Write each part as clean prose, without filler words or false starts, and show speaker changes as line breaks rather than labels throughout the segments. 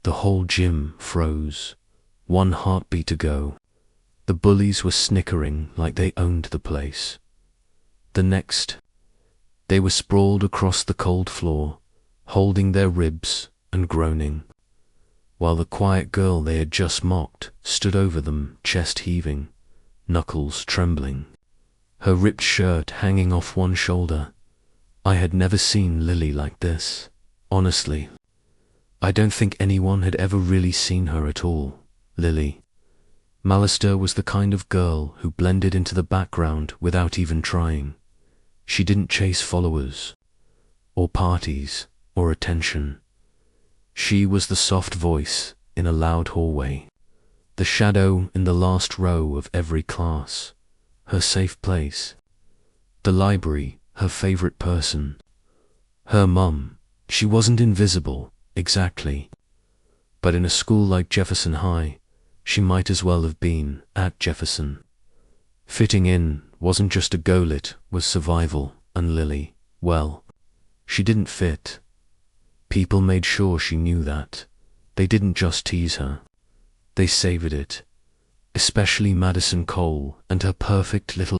The whole gym froze. One heartbeat ago. The bullies were snickering like they owned the place. The next, they were sprawled across the cold floor, holding their ribs and groaning, while the quiet girl they had just mocked stood over them, chest heaving, knuckles trembling, her ripped shirt hanging off one shoulder. I had never seen Lily like this, honestly. I don't think anyone had ever really seen her at all, Lily. Mallister was the kind of girl who blended into the background without even trying. She didn't chase followers, or parties, or attention. She was the soft voice in a loud hallway, the shadow in the last row of every class, her safe place. The library, her favorite person. Her mum, she wasn't invisible, exactly. But in a school like Jefferson High, she might as well have been at Jefferson. Fitting in wasn't just a goal, it was survival, and Lily, well, she didn't fit. People made sure she knew that. They didn't just tease her. They savored it. Especially Madison Cole and her perfect little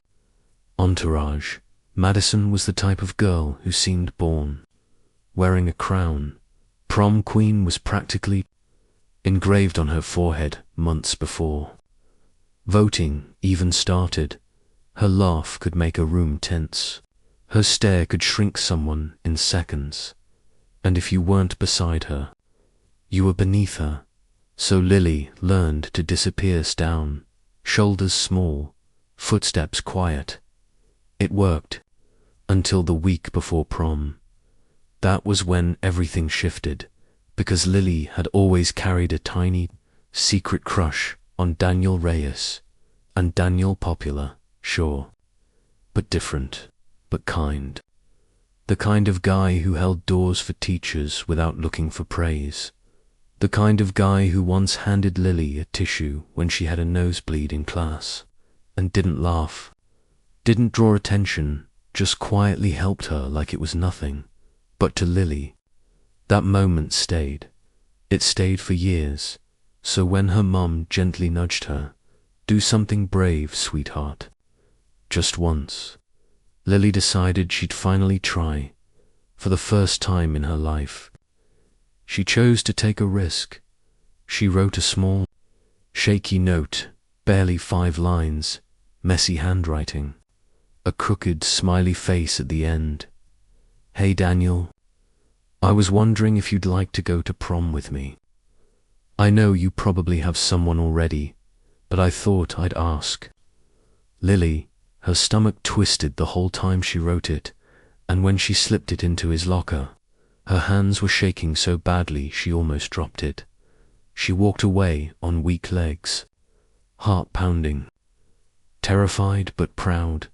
entourage. Madison was the type of girl who seemed born, wearing a crown. Prom queen was practically engraved on her forehead months before. Voting even started. Her laugh could make a room tense. Her stare could shrink someone in seconds. And if you weren't beside her, you were beneath her. So Lily learned to disappear down, shoulders small, footsteps quiet. It worked, until the week before prom. That was when everything shifted, because Lily had always carried a tiny, secret crush on Daniel Reyes, and Daniel popular, sure, but different, but kind. The kind of guy who held doors for teachers without looking for praise. The kind of guy who once handed Lily a tissue when she had a nosebleed in class, and didn't laugh, didn't draw attention, just quietly helped her like it was nothing. But to Lily, that moment stayed. It stayed for years. So when her mum gently nudged her, "Do something brave, sweetheart," just once, Lily decided she'd finally try, for the first time in her life. She chose to take a risk. She wrote a small, shaky note, barely 5 lines, messy handwriting, a crooked, smiley face at the end. "Hey Daniel, I was wondering if you'd like to go to prom with me. I know you probably have someone already, but I thought I'd ask." Lily, her stomach twisted the whole time she wrote it, and when she slipped it into his locker, her hands were shaking so badly she almost dropped it. She walked away on weak legs, heart pounding, terrified but proud.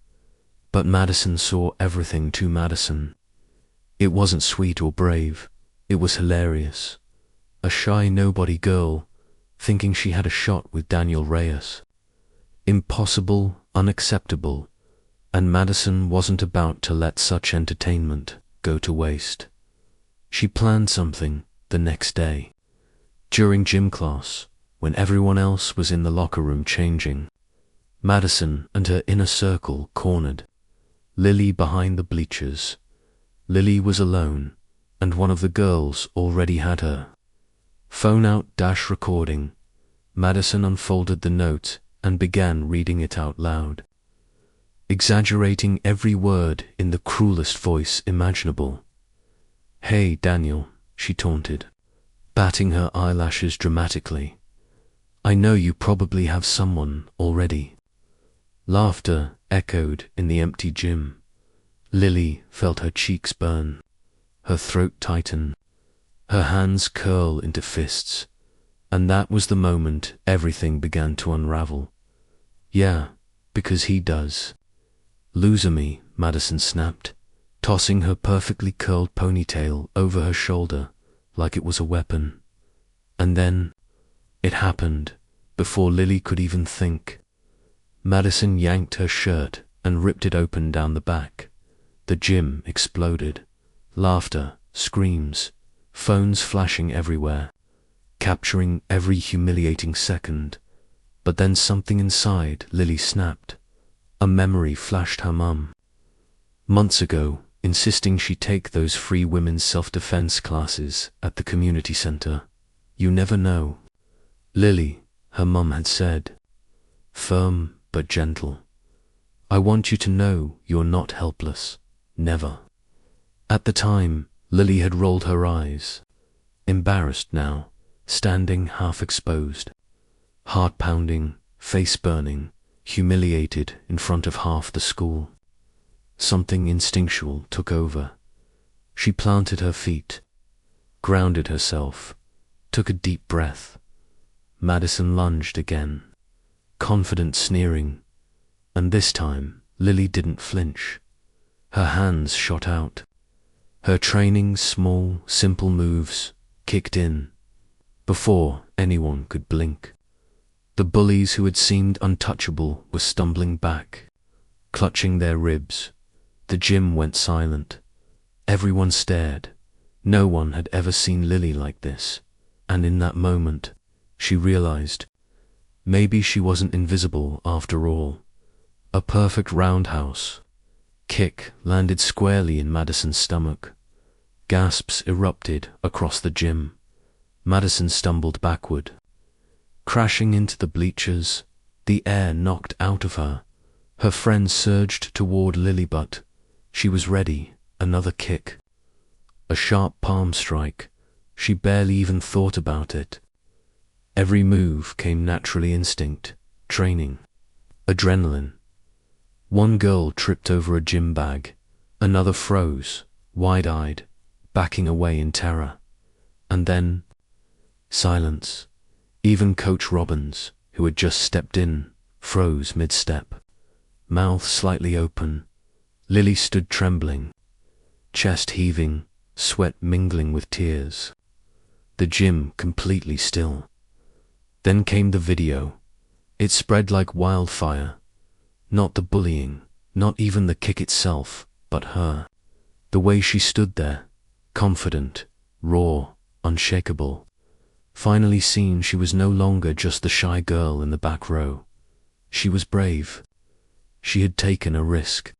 But Madison saw everything to Madison. It wasn't sweet or brave, it was hilarious. A shy nobody girl, thinking she had a shot with Daniel Reyes. Impossible, unacceptable, and Madison wasn't about to let such entertainment go to waste. She planned something the next day, during gym class, when everyone else was in the locker room changing. Madison and her inner circle cornered, Lily behind the bleachers. Lily was alone, and one of the girls already had her. Phone out, recording. Madison unfolded the note and began reading it out loud, exaggerating every word in the cruelest voice imaginable. "Hey, Daniel," she taunted, batting her eyelashes dramatically. "I know you probably have someone already." Laughter echoed in the empty gym. Lily felt her cheeks burn, her throat tighten, her hands curl into fists, and that was the moment everything began to unravel. "Yeah, because he does." "Loser me," Madison snapped, tossing her perfectly curled ponytail over her shoulder like it was a weapon. And then, it happened, before Lily could even think. Madison yanked her shirt and ripped it open down the back. The gym exploded. Laughter, screams, phones flashing everywhere. capturing every humiliating second. But then something inside Lily snapped. A memory flashed her mum. Months ago, insisting she take those free women's self-defense classes at the community center. You never know. Lily, her mum had said, firm but gentle. I want you to know you're not helpless. Never. At the time, Lily had rolled her eyes. Embarrassed now, standing half exposed. Heart pounding, face burning, humiliated in front of half the school. Something instinctual took over. She planted her feet, grounded herself, took a deep breath. Madison lunged again, confident sneering, and this time Lily didn't flinch. Her hands shot out. Her training's small, simple moves kicked in before anyone could blink. The bullies who had seemed untouchable were stumbling back, clutching their ribs. The gym went silent. Everyone stared. No one had ever seen Lily like this, and in that moment, she realized maybe she wasn't invisible after all. A perfect roundhouse kick landed squarely in Madison's stomach. Gasps erupted across the gym. Madison stumbled backward, crashing into the bleachers, the air knocked out of her. Her friends surged toward Lily, but she was ready. Another kick. A sharp palm strike. She barely even thought about it. Every move came naturally, instinct, training, adrenaline. One girl tripped over a gym bag. Another froze, wide-eyed, backing away in terror. And then, silence. Even Coach Robbins, who had just stepped in, froze mid-step, mouth slightly open. Lily stood trembling, chest heaving, sweat mingling with tears. The gym completely still. Then came the video. It spread like wildfire. Not the bullying, not even the kick itself, but her. The way she stood there, confident, raw, unshakable. Finally seen, she was no longer just the shy girl in the back row. She was brave. She had taken a risk.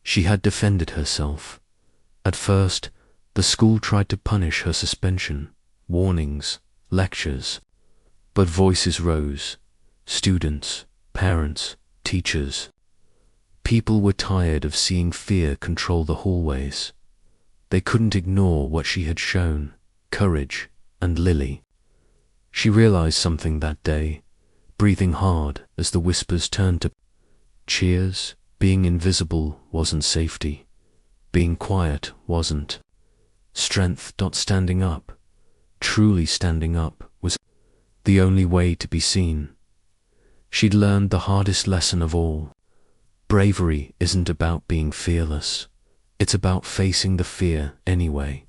She had defended herself. At first, the school tried to punish her suspension, warnings, lectures. But voices rose. Students, parents, teachers. People were tired of seeing fear control the hallways. They couldn't ignore what she had shown, courage, and Lily. She realized something that day, breathing hard as the whispers turned to cheers. Being invisible wasn't safety. Being quiet wasn't. Strength. Standing up, truly standing up, was the only way to be seen. She'd learned the hardest lesson of all. Bravery isn't about being fearless. It's about facing the fear anyway.